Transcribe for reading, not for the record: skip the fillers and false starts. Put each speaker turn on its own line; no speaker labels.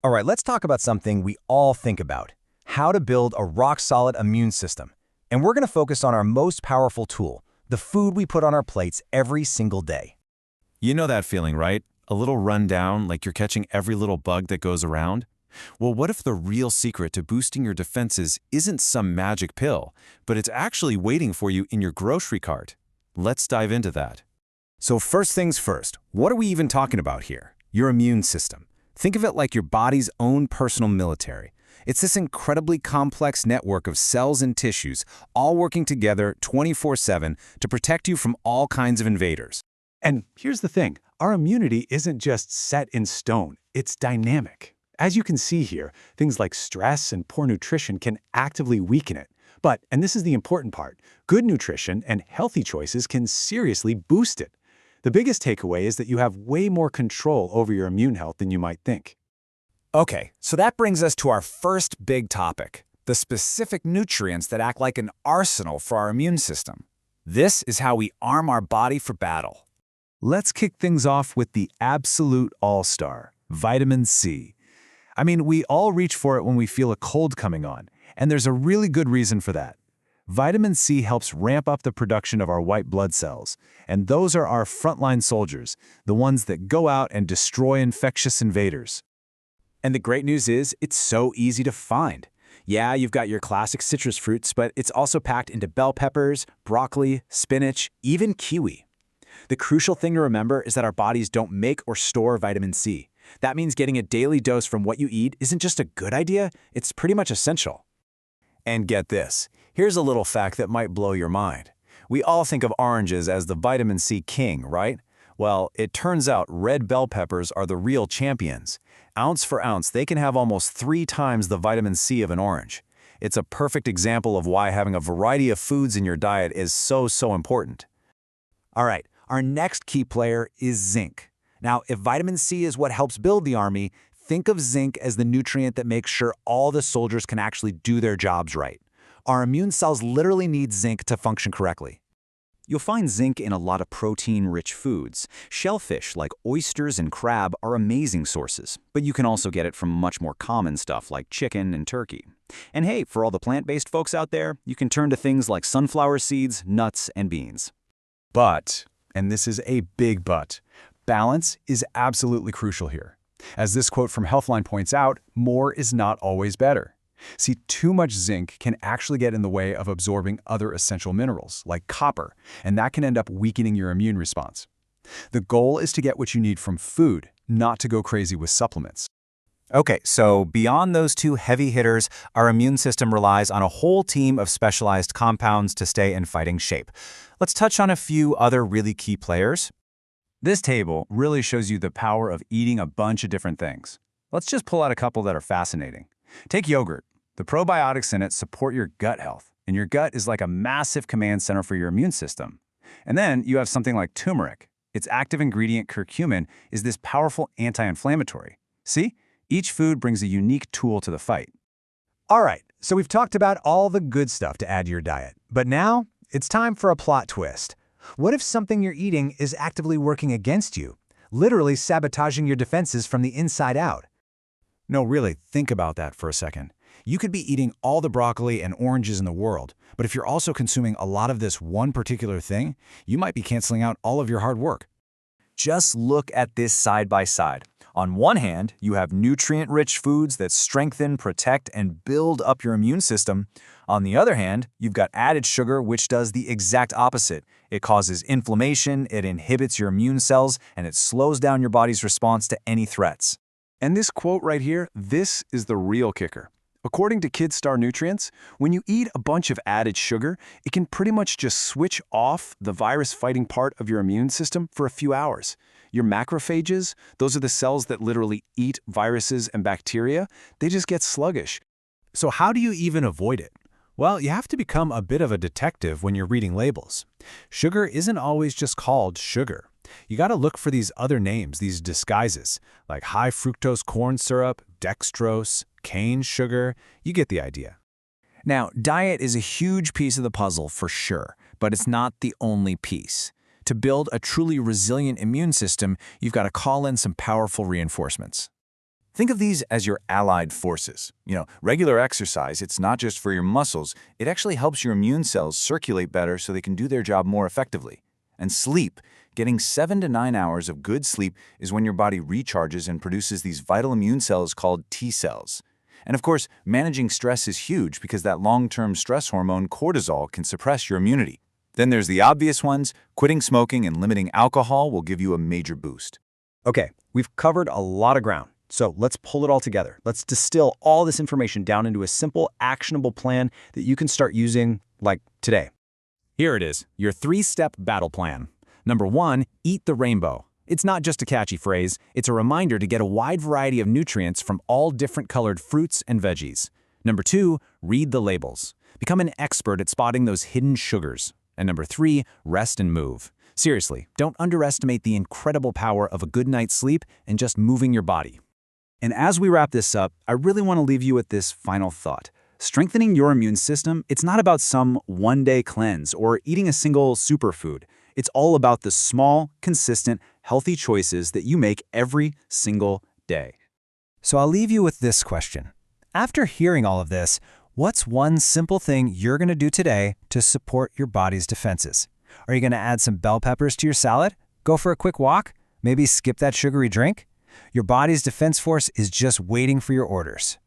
All right, let's talk about something we all think about, how to build a rock-solid immune system. And we're going to focus on our most powerful tool, the food we put on our plates every single day.
You know that feeling, right? A little run down, like you're catching every little bug that goes around? Well, what if the real secret to boosting your defenses isn't some magic pill, but it's actually waiting for you in your grocery cart? Let's dive into that.
So first things first, what are we even talking about here? Your immune system. Think of it like your body's own personal military. It's this incredibly complex network of cells and tissues, all working together 24/7 to protect you from all kinds of invaders.
And here's the thing, our immunity isn't just set in stone, it's dynamic. As you can see here, things like stress and poor nutrition can actively weaken it. But, and this is the important part, good nutrition and healthy choices can seriously boost it. The biggest takeaway is that you have way more control over your immune health than you might think.
Okay, so that brings us to our first big topic, the specific nutrients that act like an arsenal for our immune system. This is how we arm our body for battle.
Let's kick things off with the absolute all-star, vitamin C. I mean, we all reach for it when we feel a cold coming on, and there's a really good reason for that. Vitamin C helps ramp up the production of our white blood cells, and those are our frontline soldiers, the ones that go out and destroy infectious invaders.
And the great news is, it's so easy to find. Yeah, you've got your classic citrus fruits, but it's also packed into bell peppers, broccoli, spinach, even kiwi. The crucial thing to remember is that our bodies don't make or store vitamin C. That means getting a daily dose from what you eat isn't just a good idea, it's pretty much essential.
And get this, here's a little fact that might blow your mind. We all think of oranges as the vitamin C king, right? Well, it turns out red bell peppers are the real champions. Ounce for ounce, they can have almost 3 times the vitamin C of an orange. It's a perfect example of why having a variety of foods in your diet is so important.
All right, our next key player is zinc. Now, if vitamin C is what helps build the army, think of zinc as the nutrient that makes sure all the soldiers can actually do their jobs right. Our immune cells literally need zinc to function correctly. You'll find zinc in a lot of protein-rich foods. Shellfish like oysters and crab are amazing sources, but you can also get it from much more common stuff like chicken and turkey. And hey, for all the plant-based folks out there, you can turn to things like sunflower seeds, nuts, and beans.
But, and this is a big but, balance is absolutely crucial here. As this quote from Healthline points out, more is not always better. See, too much zinc can actually get in the way of absorbing other essential minerals, like copper, and that can end up weakening your immune response. The goal is to get what you need from food, not to go crazy with supplements.
Okay, so beyond those two heavy hitters, our immune system relies on a whole team of specialized compounds to stay in fighting shape. Let's touch on a few other really key players.
This table really shows you the power of eating a bunch of different things. Let's just pull out a couple that are fascinating. Take yogurt. The probiotics in it support your gut health, and your gut is like a massive command center for your immune system. And then you have something like turmeric. Its active ingredient, curcumin, is this powerful anti-inflammatory. See? Each food brings a unique tool to the fight.
All right, so we've talked about all the good stuff to add to your diet. But now, it's time for a plot twist. What if something you're eating is actively working against you, literally sabotaging your defenses from the inside out?
No, really, think about that for a second. You could be eating all the broccoli and oranges in the world, but if you're also consuming a lot of this one particular thing, you might be canceling out all of your hard work. Just look at this side by side. On one hand, you have nutrient-rich foods that strengthen, protect, and build up your immune system. On the other hand, you've got added sugar, which does the exact opposite. It causes inflammation, it inhibits your immune cells, and it slows down your body's response to any threats.
And this quote right here, this is the real kicker. According to KidStar Nutrients, when you eat a bunch of added sugar, it can pretty much just switch off the virus-fighting part of your immune system for a few hours. Your macrophages, those are the cells that literally eat viruses and bacteria, they just get sluggish.
So how do you even avoid it? Well, you have to become a bit of a detective when you're reading labels. Sugar isn't always just called sugar. You got to look for these other names, these disguises, like high fructose corn syrup, dextrose, cane sugar. You get the idea.
Now, diet is a huge piece of the puzzle for sure, but it's not the only piece. To build a truly resilient immune system, you've got to call in some powerful reinforcements.
Think of these as your allied forces. Regular exercise, it's not just for your muscles, it actually helps your immune cells circulate better so they can do their job more effectively. And sleep, getting 7 to 9 hours of good sleep is when your body recharges and produces these vital immune cells called T cells. And of course, managing stress is huge because that long-term stress hormone cortisol can suppress your immunity. Then there's the obvious ones. Quitting smoking and limiting alcohol will give you a major boost.
Okay, we've covered a lot of ground. So let's pull it all together. Let's distill all this information down into a simple, actionable plan that you can start using, like, today.
Here it is, your 3-step battle plan. Number 1, eat the rainbow. It's not just a catchy phrase, it's a reminder to get a wide variety of nutrients from all different colored fruits and veggies. Number 2, read the labels. Become an expert at spotting those hidden sugars. And number 3, rest and move. Seriously, don't underestimate the incredible power of a good night's sleep and just moving your body. And as we wrap this up, I really want to leave you with this final thought. Strengthening your immune system, it's not about some one-day cleanse or eating a single superfood. It's all about the small, consistent, healthy choices that you make every single day.
So I'll leave you with this question. After hearing all of this, what's one simple thing you're going to do today to support your body's defenses? Are you going to add some bell peppers to your salad? Go for a quick walk? Maybe skip that sugary drink? Your body's defense force is just waiting for your orders.